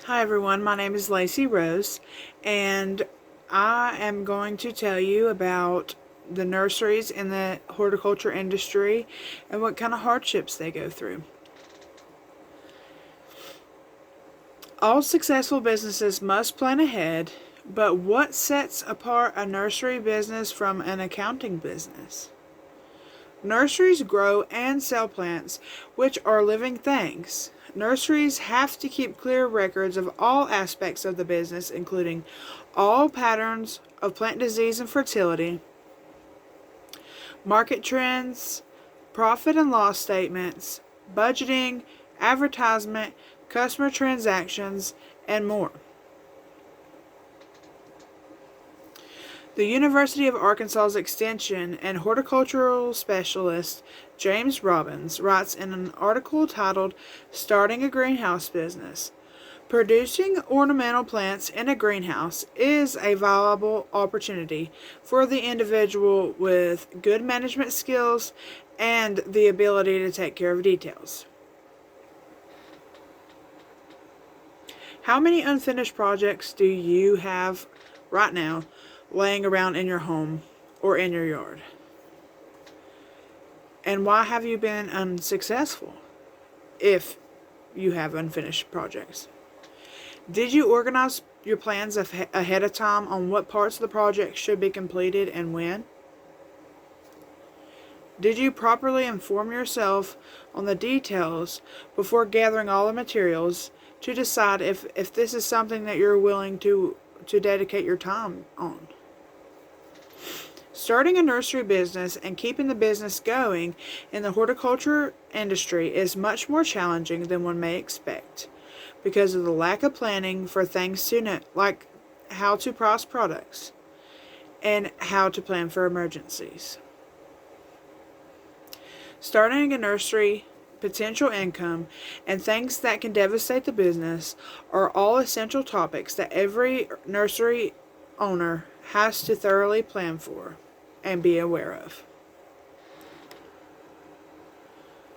Hi everyone, my name is Lacey Rose, and I am going to tell you about the nurseries in the horticulture industry and what kind of hardships they go through. All successful businesses must plan ahead, but what sets apart a nursery business from an accounting business? Nurseries grow and sell plants, which are living things. Nurseries have to keep clear records of all aspects of the business, including all patterns of plant disease and fertility, market trends, profit and loss statements, budgeting, advertisement, customer transactions, and more. The University of Arkansas's Extension and horticultural specialist James Robbins writes in an article titled Starting a Greenhouse Business. Producing ornamental plants in a greenhouse is a viable opportunity for the individual with good management skills and the ability to take care of details. How many unfinished projects do you have right now laying around in your home or in your yard? And why have you been unsuccessful if you have unfinished projects? Did you organize your plans ahead of time on what parts of the project should be completed and when? Did you properly inform yourself on the details before gathering all the materials to decide if this is something that you're willing to dedicate your time on? Starting a nursery business and keeping the business going in the horticulture industry is much more challenging than one may expect because of the lack of planning for things to know, like how to price products and how to plan for emergencies. Starting a nursery, potential income, and things that can devastate the business are all essential topics that every nursery owner has to thoroughly plan for and be aware of.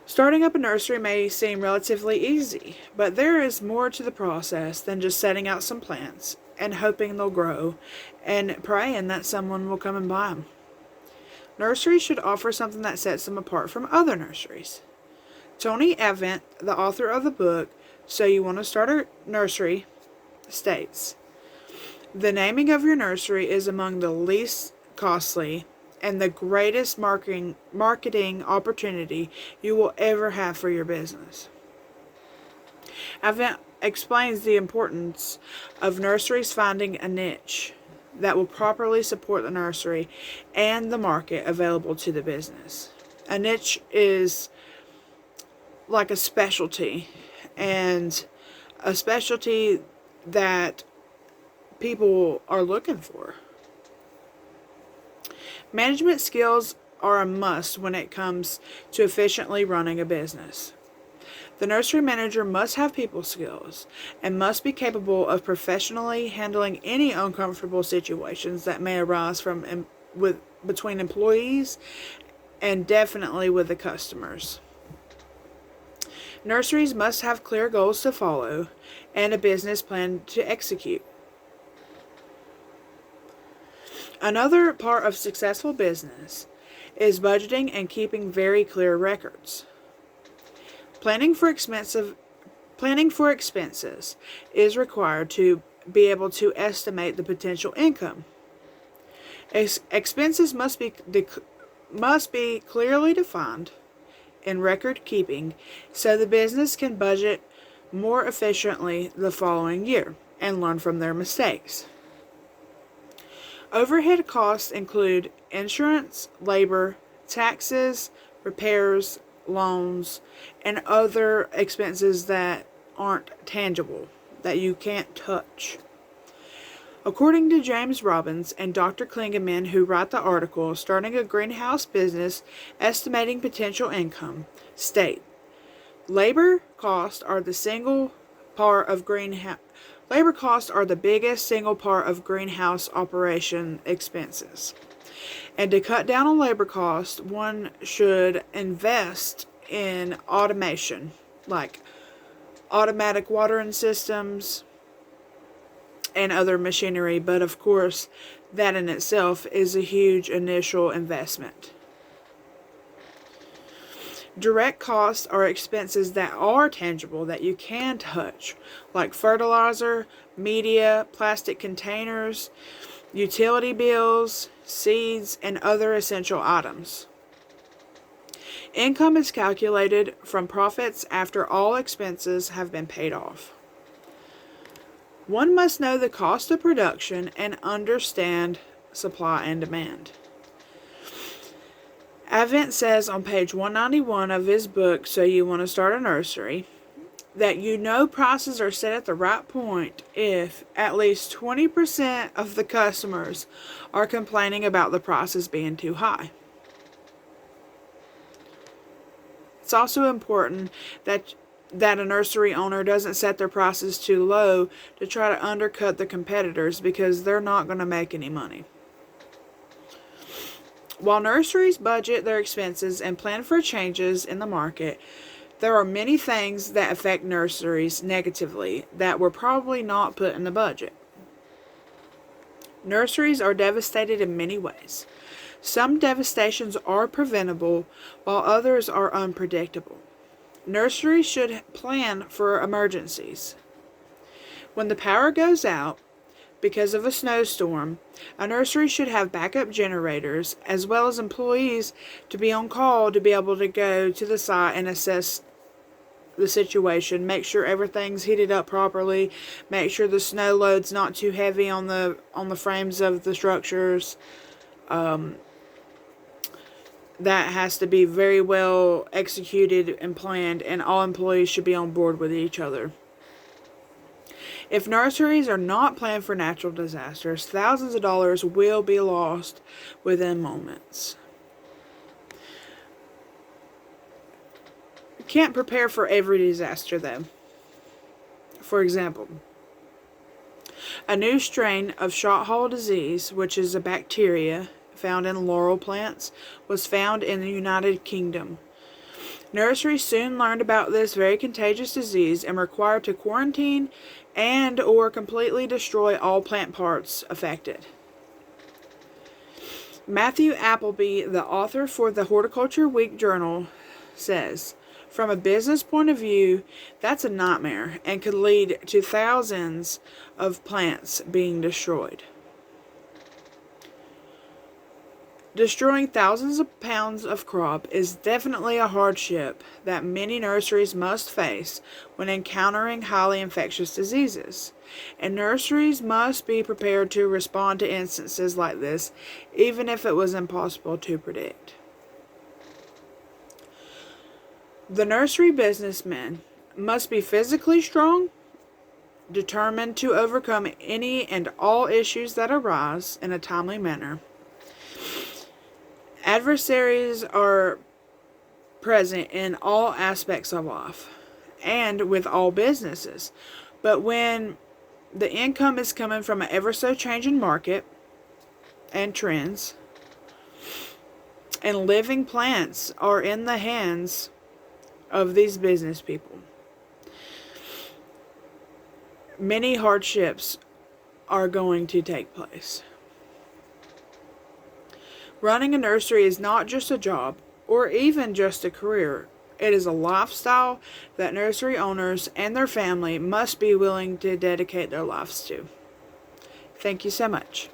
Starting up a nursery may seem relatively easy, but there is more to the process than just setting out some plants and hoping they'll grow and praying that someone will come and buy them. Nurseries should offer something that sets them apart from other nurseries. Tony Avent, the author of the book So You Want to Start a Nursery, states, "The naming of your nursery is among the least costly and the greatest marketing opportunity you will ever have for your business." Avent explains the importance of nurseries finding a niche that will properly support the nursery and the market available to the business. A niche is like a specialty, and a specialty that people are looking for. Management skills are a must when it comes to efficiently running a business. The nursery manager must have people skills and must be capable of professionally handling any uncomfortable situations that may arise between employees and definitely with the customers. Nurseries must have clear goals to follow and a business plan to execute. Another part of successful business is budgeting and keeping very clear records. Planning for expenses is required to be able to estimate the potential income. Expenses must be clearly defined in record keeping so the business can budget more efficiently the following year and learn from their mistakes. Overhead costs include insurance, labor, taxes, repairs, loans, and other expenses that aren't tangible, that you can't touch. According to James Robbins and Dr. Klingeman, who wrote the article Starting a Greenhouse Business, Estimating Potential Income, state, labor costs are the biggest single part of greenhouse operation expenses. And to cut down on labor costs, one should invest in automation, like automatic watering systems, and other machinery, but of course, that in itself is a huge initial investment. Direct costs are expenses that are tangible, that you can touch, like fertilizer, media, plastic containers, utility bills, seeds, and other essential items. Income is calculated from profits after all expenses have been paid off. One must know the cost of production and understand supply and demand. Avent says on page 191 of his book, So You Want to Start a Nursery, that you know prices are set at the right point if at least 20% of the customers are complaining about the prices being too high. It's also important that a nursery owner doesn't set their prices too low to try to undercut the competitors, because they're not going to make any money. While nurseries budget their expenses and plan for changes in the market, there are many things that affect nurseries negatively that were probably not put in the budget. Nurseries are devastated in many ways. Some devastations are preventable, while others are unpredictable. Nurseries should plan for emergencies. When the power goes out because of a snowstorm, a nursery should have backup generators as well as employees to be on call to be able to go to the site and assess the situation, make sure everything's heated up properly, make sure the snow load's not too heavy on the frames of the structures. That has to be very well executed and planned, and all employees should be on board with each other. If nurseries are not planned for natural disasters, thousands of dollars will be lost within moments. You can't prepare for every disaster, though. For example, a new strain of shot hole disease, which is a bacteria found in laurel plants, was found in the United Kingdom. Nurseries soon learned about this very contagious disease and were required to quarantine and or completely destroy all plant parts affected. Matthew Appleby, the author for the Horticulture Week Journal, says, from a business point of view, that's a nightmare and could lead to thousands of plants being destroyed. Destroying thousands of pounds of crop is definitely a hardship that many nurseries must face when encountering highly infectious diseases, and nurseries must be prepared to respond to instances like this, even if it was impossible to predict. The nursery businessman must be physically strong, determined to overcome any and all issues that arise in a timely manner. Adversaries are present in all aspects of life and with all businesses, but when the income is coming from an ever so changing market and trends, and living plants are in the hands of these business people, many hardships are going to take place. Running a nursery is not just a job or even just a career. It is a lifestyle that nursery owners and their family must be willing to dedicate their lives to. Thank you so much.